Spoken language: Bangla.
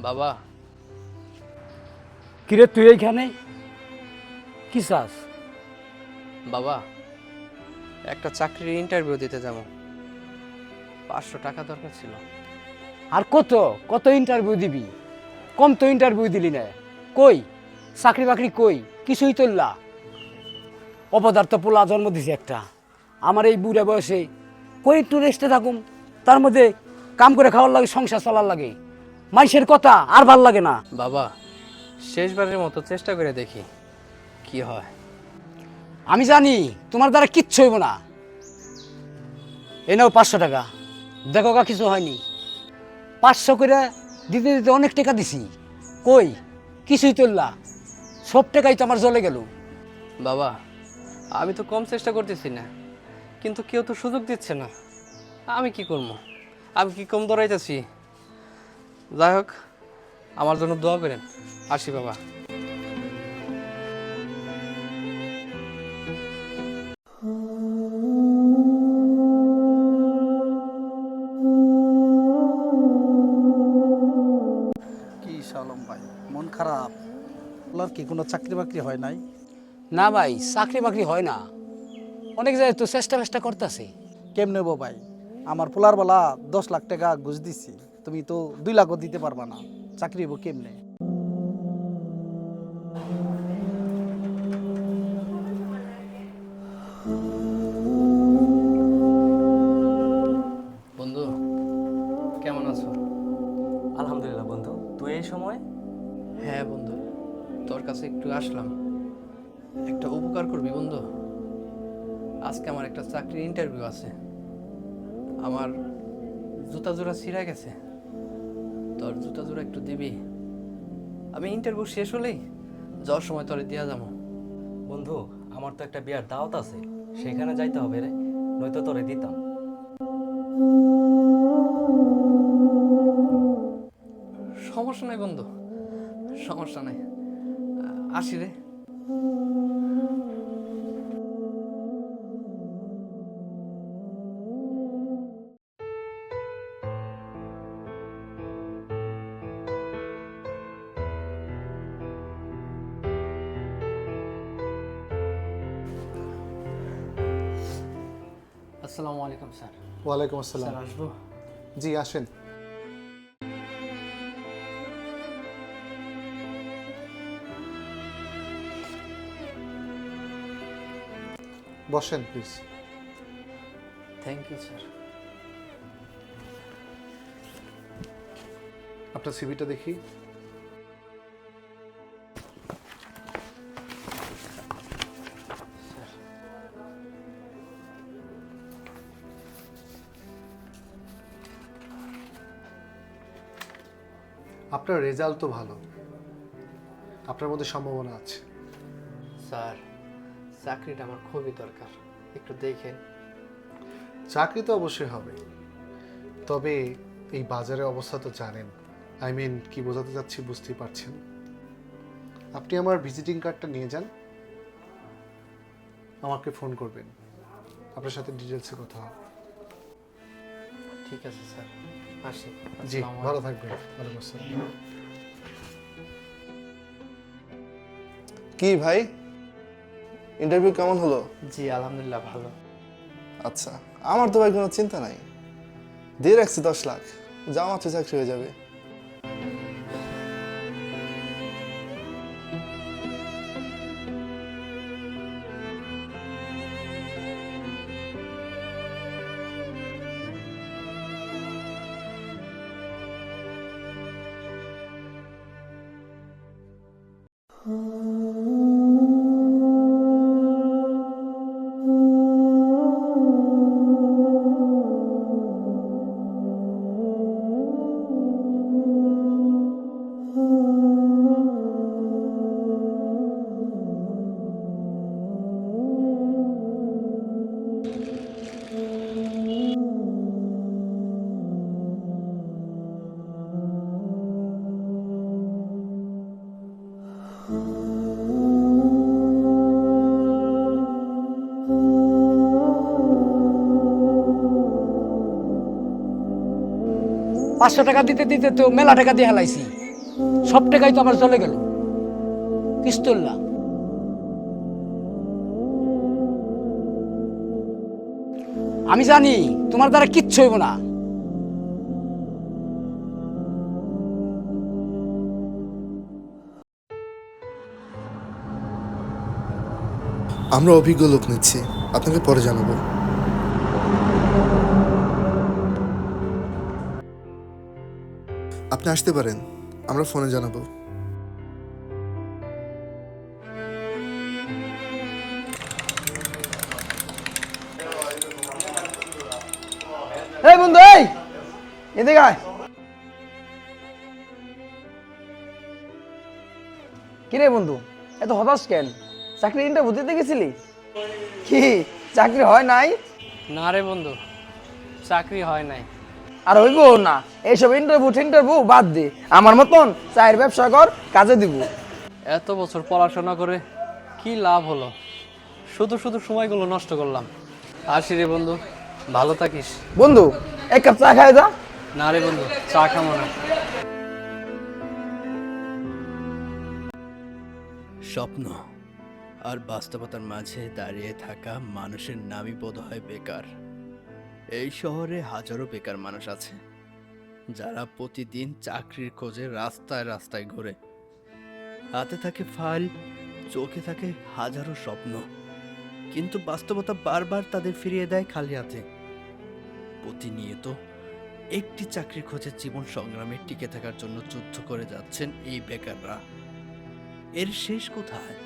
বাবা, কিরে তুই এইখানে কি চাস? বাবা, একটা চাকরির ইন্টারভিউ দিতে যাবো, 500 টাকা দরকার ছিল। আর কত কত ইন্টারভিউ দিবি? কম তো ইন্টারভিউ দিলি না। কই চাকরি বাকরি কই? কিছুই তোল্লা। অপদার্থ পোলা জন্ম দিছে একটা। আমার এই বুড়া বয়সে কই একটু রেস্টে থাকুম, তার মধ্যে কাম করে খাওয়ার লাগে, সংসার চলার লাগে। মানুষের কথা আর ভাল লাগে না। বাবা, শেষবারের মতো চেষ্টা করে দেখি কি হয়। আমি জানি তোমার দ্বারা কিচ্ছু হইব না। এ নাও 500 টাকা। দেখো কা কিছু হয়নি। 500 করে দিতে দিতে অনেক টাকা দিছি। কই কিছুই তোল্লা। সব টাকাই তো আমার জ্বলে গেল। বাবা, আমি তো কম চেষ্টা করতেছি না, কিন্তু কেউ তো সুযোগ দিচ্ছে না। আমি কি করবো? আমি কি কম দৌড়াইতেছি? যাই হোক, আমার জন্য দোয়া করেন। আসি বাবা। কি শালম ভাই, মন খারাপ? আপনার কি কোনো চাকরি বাকরি হয় নাই? না ভাই, চাকরি বাকরি হয় না। অনেক জায়গায় তো চেষ্টা ফেষ্টা করতেছে। কেমনে বো ভাই? আমার পোলার বেলা 10 লাখ টাকা ঘুষ দিছি, তুমি তো 2 লাখও দিতে পারবা না। চাকরি হবো কেমনে? বন্ধু, কেমন আছো? আলহামদুলিল্লাহ বন্ধু, তুই এই সময়? হ্যাঁ বন্ধু, তোর কাছে একটু আসলাম। একটা উপকার করবি বন্ধু? আজকে আমার একটা চাকরির ইন্টারভিউ আছে। আমার জুতা জোড়া ছিঁড়ে গেছে, তোর জুতা জোড়া একটু দিবি? আমি ইন্টারভিউ শেষ হলেই যাওয়ার সময় তোরে দিয়া যাবো। বন্ধু, আমার তো একটা বিয়ার দাওয়াত আছে, সেখানে যাইতে হবে রে, নয়তো তোরে দিতাম। সমস্যা নাই বন্ধু, সমস্যা নাই। আসি রে। আসসালামু আলাইকুম স্যার। ওয়ালাইকুম আসসালাম। স্যার আসবো? জি আসেন। বসেন প্লিজ। Thank you sir. আপনার সিভিটা দেখি। আপনার রেজাল্ট তো ভালো, আপনার মধ্যে সম্ভাবনা আছে। স্যার, চাকরিটা আমার খুবই দরকার, একটু দেখেন। চাকরি তো অবশ্যই হবে, তবে এই বাজারের অবস্থা তো জানেন। কি বোঝাতে চাচ্ছি বুঝতেই পারছেন। আপনি আমার ভিজিটিং কার্ডটা নিয়ে যান, আমাকে ফোন করবেন, আপনার সাথে ডিটেলসে কথা হবে। ঠিক আছে স্যার, আসি। জি, আসসালামু ভালো আলাইকুম। থাকবেন। ওয়ালাইকুম আসসালাম। কি ভাই, ইন্টারভিউ কেমন হলো? জি আলহামদুলিল্লাহ ভালো। আচ্ছা, আমার তো ভাই কোনো চিন্তা নাই, দিয়ে রাখছি 10 লাখ, যা মাত্র চাকরি হয়ে যাবে। পাঁচশো টাকা দিতে দিতে তো মেলা টাকা দিয়ে হেলাইছি। সব টাকাই তো আমার চলে গেল, পিস্তল্লা। আমি জানি তোমার দ্বারা কিচ্ছু হইব না। আমরা অভিজ্ঞ লোক নিচ্ছি, আপনাকে পরে জানাবো। আপনি আসতে পারেন, আমরা ফোনে জানাবো। এই বন্ধু, এই এদিকে আয়। কিরে বন্ধু, এত হতাশ কেন? চাকরি ইন্টারভিউ দিতে গেছিলি? কি চাকরি হয় নাই? না রে বন্ধু, চাকরি হয় নাই। আর হইব না, এইসব ইন্টারভিউ বাদ দে, আমার মতন চায়ের ব্যবসা কর, কাজে দিব। এত বছর পড়াশোনা করে কি লাভ হলো? শুধু শুধু সময়গুলো নষ্ট করলাম। আসি রে বন্ধু, ভালো থাকিস। বন্ধু, এক কাপ চা খাই যা। না রে বন্ধু, চা খাবো না। স্বপ্ন আর বাস্তবতার মাঝে দাঁড়িয়ে থাকা মানুষের নামই বোধ হয় বেকার। এই শহরে হাজারো বেকার মানুষ আছে যারা প্রতিদিন চাকরির খোঁজে রাস্তায় রাস্তায় ঘোরে। হাতে থাকে ফাইল, চোখে থাকে হাজারো স্বপ্ন, কিন্তু বাস্তবতা বারবার তাদের ফিরিয়ে দেয় খালি হাতে। প্রতিনিয়ত একটি চাকরির খোঁজে জীবন সংগ্রামে টিকে থাকার জন্য যুদ্ধ করে যাচ্ছেন এই বেকাররা। এর শেষ কোথায়?